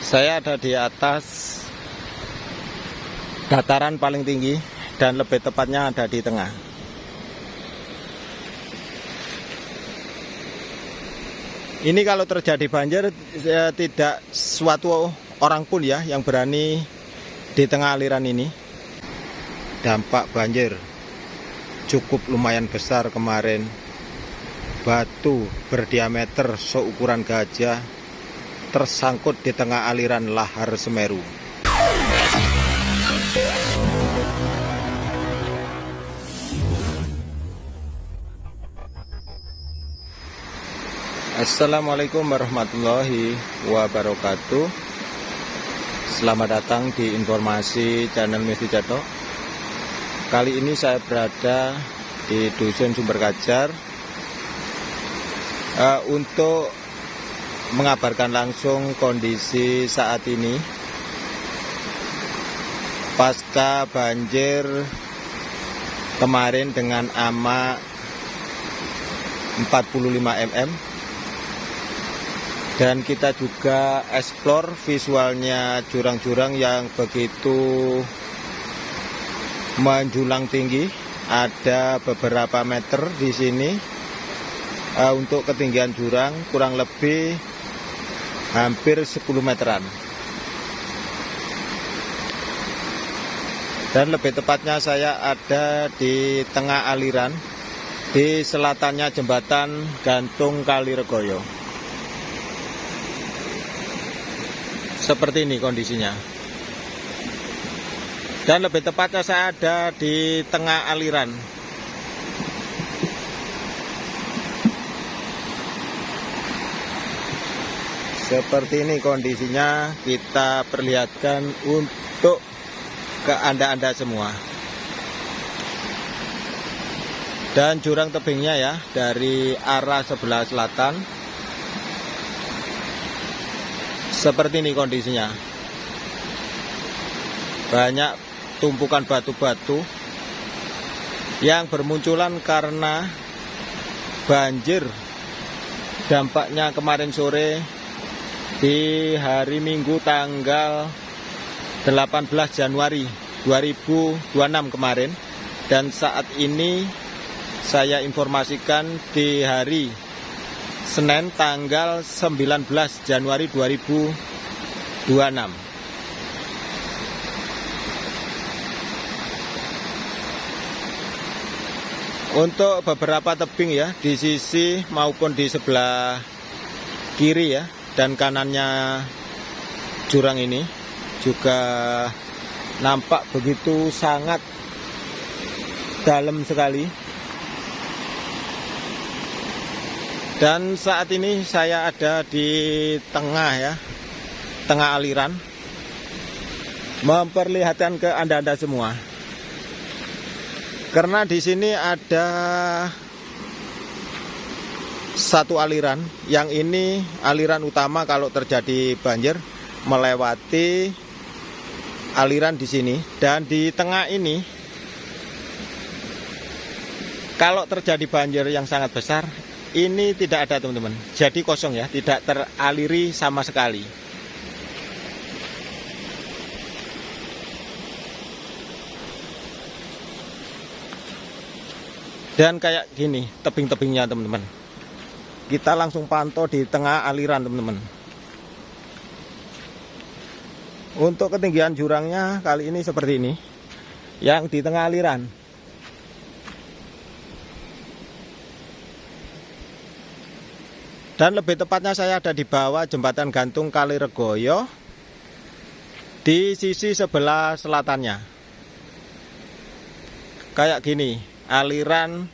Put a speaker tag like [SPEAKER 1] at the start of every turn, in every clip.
[SPEAKER 1] Saya ada di atas dataran paling tinggi dan lebih tepatnya ada di tengah. Ini kalau terjadi banjir tidak suatu orang pun ya yang berani di tengah aliran ini. Dampak banjir cukup lumayan besar kemarin. Batu berdiameter seukuran gajah tersangkut di tengah aliran lahar Semeru. Assalamualaikum warahmatullahi wabarakatuh. Selamat datang di informasi channel Misti Catok. Kali ini saya berada di Dusun Sumberkajar untuk mengabarkan langsung kondisi saat ini pasca banjir kemarin dengan ama 45 mm. Dan kita juga explore visualnya jurang-jurang yang begitu menjulang tinggi. Ada beberapa meter di sini. Untuk ketinggian jurang kurang lebih hampir 10 meteran. Dan lebih tepatnya saya ada di tengah aliran, di selatannya jembatan Gantung Kaliregoyo. Seperti ini kondisinya. Dan lebih tepatnya saya ada di tengah aliran. Seperti ini kondisinya, kita perlihatkan untuk ke Anda semua. Dan jurang tebingnya ya, dari arah sebelah selatan. Seperti ini kondisinya. Banyak tumpukan batu-batu yang bermunculan karena banjir. Dampaknya kemarin sore di hari Minggu tanggal 18 Januari 2026 kemarin. Dan saat ini saya informasikan di hari Senin tanggal 19 Januari 2026. Untuk beberapa tebing ya, di sisi maupun di sebelah kiri ya dan kanannya jurang ini juga nampak begitu sangat dalam sekali. Dan saat ini saya ada di tengah ya, tengah aliran, memperlihatkan ke Anda semua. Karena di sini ada satu aliran, yang ini aliran utama kalau terjadi banjir melewati aliran di sini. Dan di tengah ini kalau terjadi banjir yang sangat besar, ini tidak ada teman-teman, jadi kosong ya, tidak teraliri sama sekali. Dan kayak gini tebing-tebingnya teman-teman. Kita langsung pantau di tengah aliran teman-teman. Untuk ketinggian jurangnya kali ini seperti ini, yang di tengah aliran. Dan lebih tepatnya saya ada di bawah jembatan Gantung Kaliregoyo, di sisi sebelah selatannya. Kayak gini aliran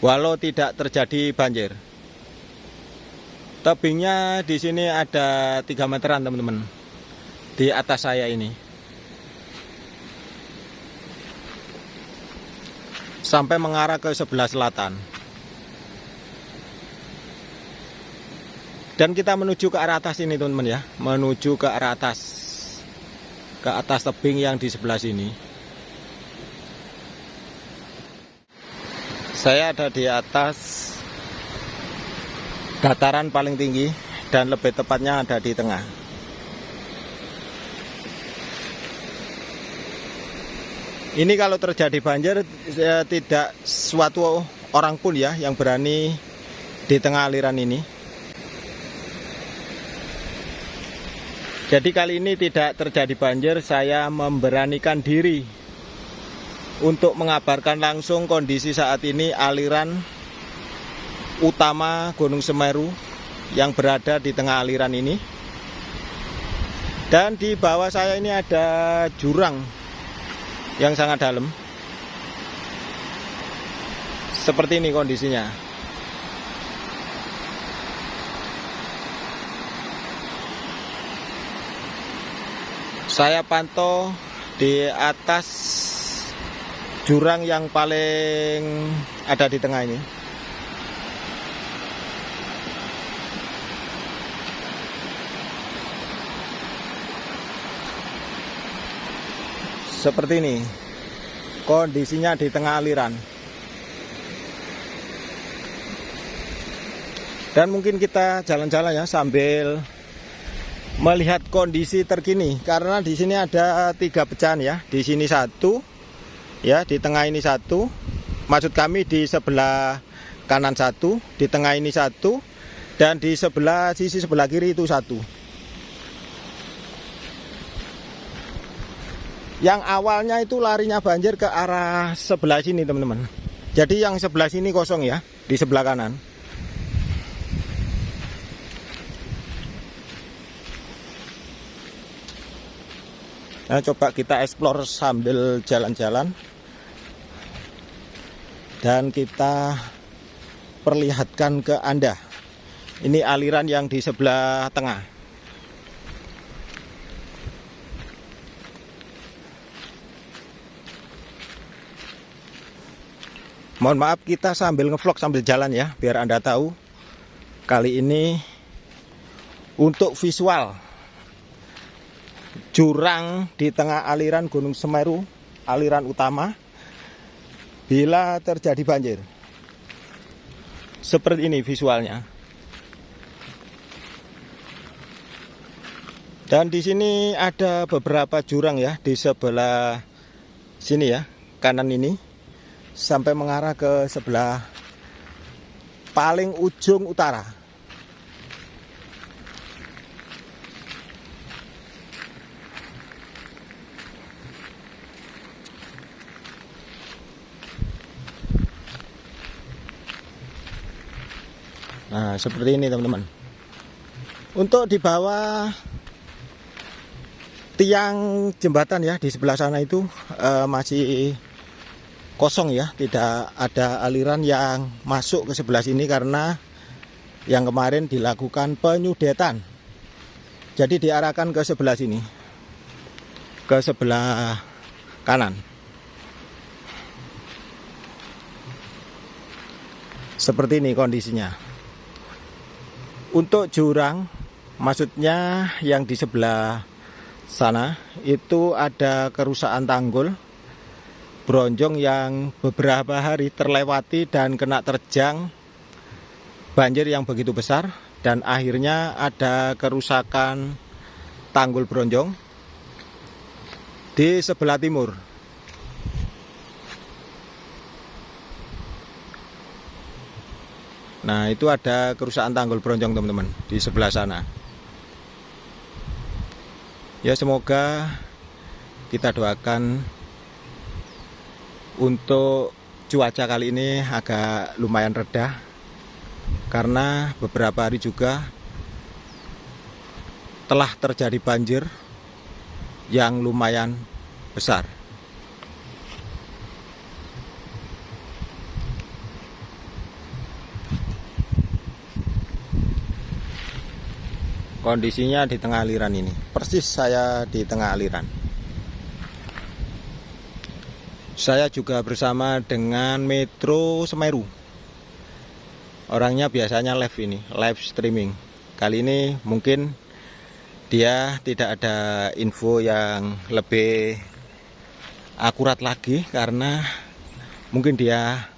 [SPEAKER 1] walau tidak terjadi banjir. Tebingnya di sini ada 3 meteran teman-teman, di atas saya ini. Sampai mengarah ke sebelah selatan. Dan kita menuju ke arah atas ini teman-teman ya, menuju ke arah atas, ke atas tebing yang di sebelah sini. Saya ada di atas dataran paling tinggi dan lebih tepatnya ada di tengah. Ini kalau terjadi banjir tidak suatu orang pun ya yang berani di tengah aliran ini. Jadi kali ini tidak terjadi banjir, saya memberanikan diri untuk mengabarkan langsung kondisi saat ini aliran utama Gunung Semeru yang berada di tengah aliran ini. Dan di bawah saya ini ada jurang yang sangat dalam. Seperti ini kondisinya. Saya pantau di atas jurang yang paling ada di tengah ini. Seperti ini kondisinya di tengah aliran. Dan mungkin kita jalan-jalan ya sambil melihat kondisi terkini, karena di sini ada 3 pecahan ya. Di sini 1, ya, di tengah ini 1. Maksud kami di sebelah kanan 1, di tengah ini 1, dan di sisi sebelah kiri itu 1. Yang awalnya itu larinya banjir ke arah sebelah sini, teman-teman. Jadi yang sebelah sini kosong ya, di sebelah kanan. Nah, coba kita explore sambil jalan-jalan dan kita perlihatkan ke Anda. Ini aliran yang di sebelah tengah. Mohon maaf, kita sambil ngevlog sambil jalan ya, biar Anda tahu. Kali ini untuk visual jurang di tengah aliran Gunung Semeru, aliran utama, bila terjadi banjir. Seperti ini visualnya. Dan di sini ada beberapa jurang ya, di sebelah sini ya, kanan ini, sampai mengarah ke sebelah paling ujung utara. Nah, seperti ini teman-teman. Untuk di bawah tiang jembatan ya, di sebelah sana itu masih kosong ya, tidak ada aliran yang masuk ke sebelah sini karena yang kemarin dilakukan penyudetan. Jadi diarahkan ke sebelah sini, ke sebelah kanan. Seperti ini kondisinya. Untuk jurang, maksudnya yang di sebelah sana itu ada kerusakan tanggul bronjong yang beberapa hari terlewati dan kena terjang banjir yang begitu besar, dan akhirnya ada kerusakan tanggul bronjong di sebelah timur. Nah, itu ada kerusakan tanggul bronjong teman-teman di sebelah sana. Ya, semoga kita doakan untuk cuaca kali ini agak lumayan reda, karena beberapa hari juga telah terjadi banjir yang lumayan besar. Kondisinya di tengah aliran ini, persis saya di tengah aliran. Saya juga bersama dengan Metro Semeru. Orangnya biasanya live ini, live streaming. Kali ini mungkin dia tidak ada info yang lebih akurat lagi, karena mungkin dia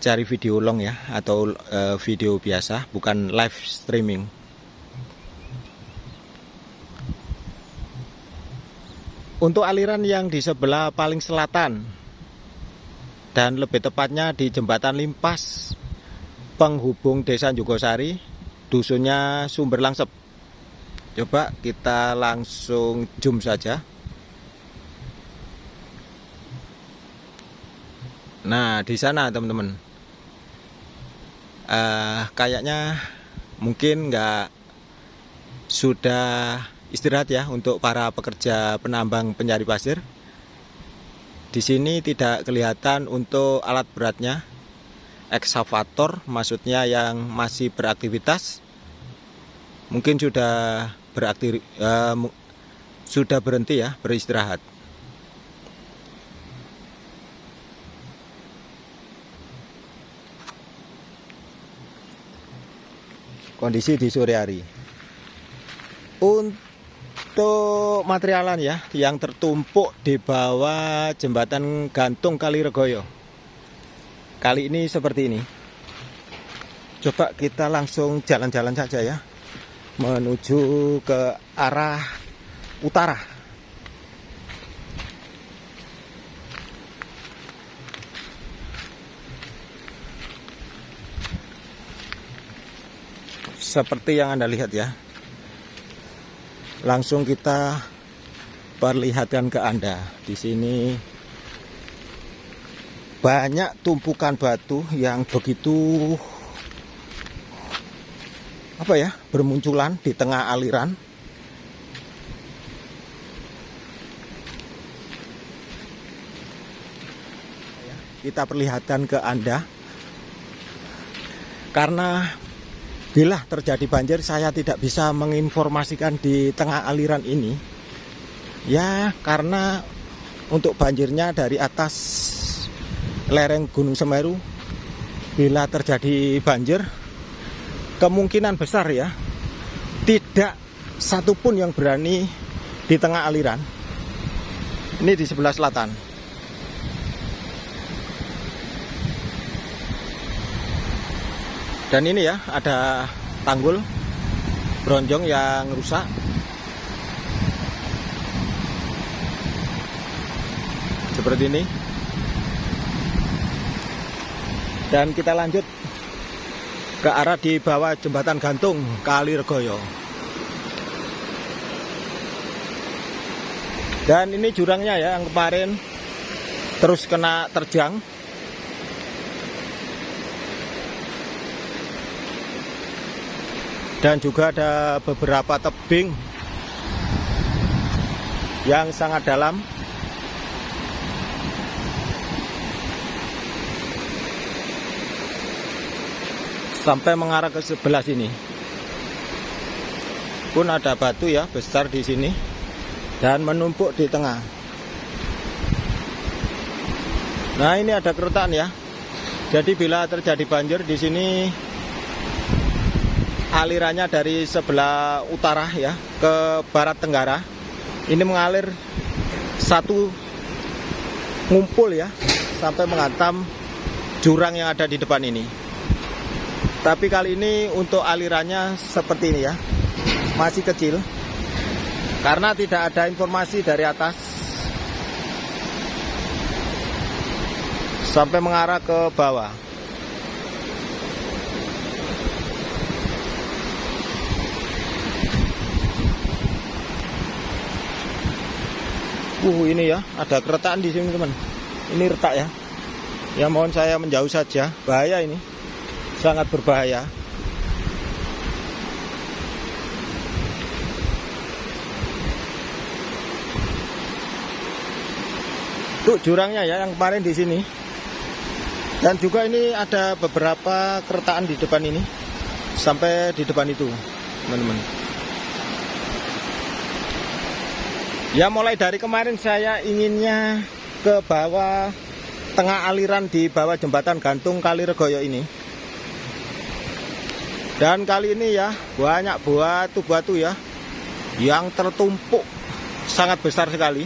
[SPEAKER 1] cari video long ya, atau video biasa, bukan live streaming. Untuk aliran yang di sebelah paling selatan dan lebih tepatnya di jembatan Limpas penghubung Desa Jogosari, dusunnya Sumber Langsep. Coba kita langsung zoom saja. Nah, di sana teman-teman, kayaknya mungkin nggak sudah istirahat ya untuk para pekerja penambang pencari pasir. Di sini tidak kelihatan untuk alat beratnya, ekskavator maksudnya yang masih beraktivitas. Mungkin sudah sudah berhenti ya, beristirahat. Kondisi di sore hari. Untuk materialan ya yang tertumpuk di bawah jembatan gantung Kaliregoyo, kali ini seperti ini. Coba kita langsung jalan-jalan saja ya, menuju ke arah utara. Seperti yang Anda lihat ya. Langsung kita perlihatkan ke Anda. Di sini banyak tumpukan batu yang begitu bermunculan di tengah aliran. Kita perlihatkan ke Anda. Karena bila terjadi banjir, saya tidak bisa menginformasikan di tengah aliran ini. Ya, karena untuk banjirnya dari atas lereng Gunung Semeru, bila terjadi banjir, kemungkinan besar ya, tidak satupun yang berani di tengah aliran. Ini di sebelah selatan. Dan ini ya, ada tanggul bronjong yang rusak. Seperti ini. Dan kita lanjut ke arah di bawah jembatan gantung Kaliregoyo. Dan ini jurangnya ya, yang kemarin terus kena terjang. Dan juga ada beberapa tebing yang sangat dalam. Sampai mengarah ke sebelah sini. Pun ada batu ya besar di sini dan menumpuk di tengah. Nah, ini ada keretaan ya. Jadi bila terjadi banjir di sini, alirannya dari sebelah utara ya ke barat tenggara, ini mengalir satu ngumpul ya sampai menghantam jurang yang ada di depan ini. Tapi kali ini untuk alirannya seperti ini ya, masih kecil karena tidak ada informasi dari atas sampai mengarah ke bawah. Ini ya, ada keretaan di sini teman. Ini retak ya. Ya mohon saya menjauh saja, bahaya ini. Sangat berbahaya. Tuh jurangnya ya yang kemarin di sini. Dan juga ini ada beberapa keretaan di depan ini. Sampai di depan itu, teman-teman. Ya mulai dari kemarin saya inginnya ke bawah tengah aliran di bawah jembatan gantung Kaliregoyo ini. Dan kali ini ya banyak batu-batu ya yang tertumpuk sangat besar sekali.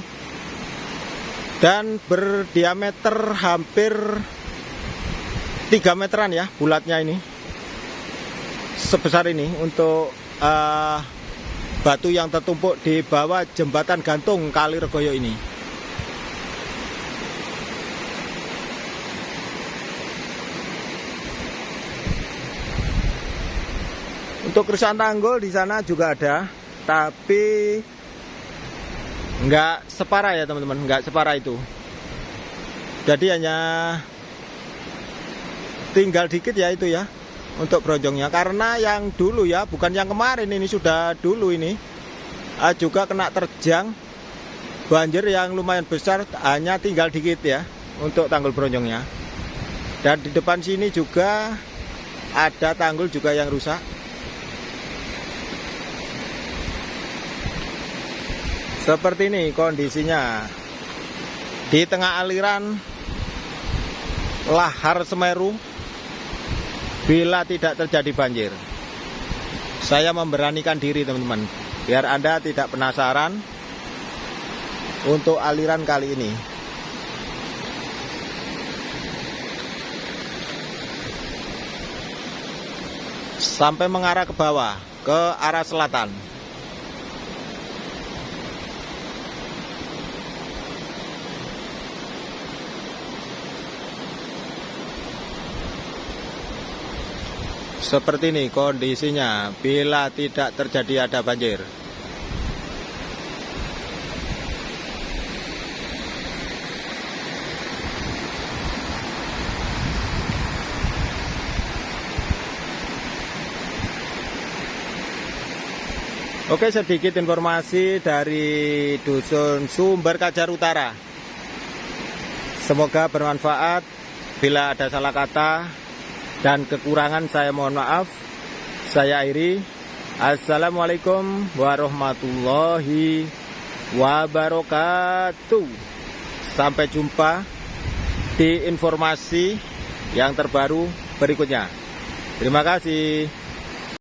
[SPEAKER 1] Dan berdiameter hampir 3 meteran ya bulatnya ini. Sebesar ini untuk batu yang tertumpuk di bawah jembatan gantung Kali Regoyo ini. Untuk kerusakan tanggul di sana juga ada, tapi nggak separah ya teman-teman, nggak separah itu. Jadi hanya tinggal dikit ya itu ya untuk bronjongnya, karena yang dulu ya, bukan yang kemarin, ini sudah dulu ini juga kena terjang banjir yang lumayan besar, hanya tinggal dikit ya untuk tanggul bronjongnya. Dan di depan sini juga ada tanggul juga yang rusak. Seperti ini kondisinya di tengah aliran lahar Semeru bila tidak terjadi banjir. Saya memberanikan diri teman-teman, biar Anda tidak penasaran untuk aliran kali ini. Sampai mengarah ke bawah, ke arah selatan. Seperti ini kondisinya bila tidak terjadi ada banjir. Oke, sedikit informasi dari Dusun Sumber Kajar Utara. Semoga bermanfaat. Bila ada salah kata dan kekurangan saya mohon maaf. Saya akhiri. Assalamualaikum warahmatullahi wabarakatuh. Sampai jumpa di informasi yang terbaru berikutnya. Terima kasih.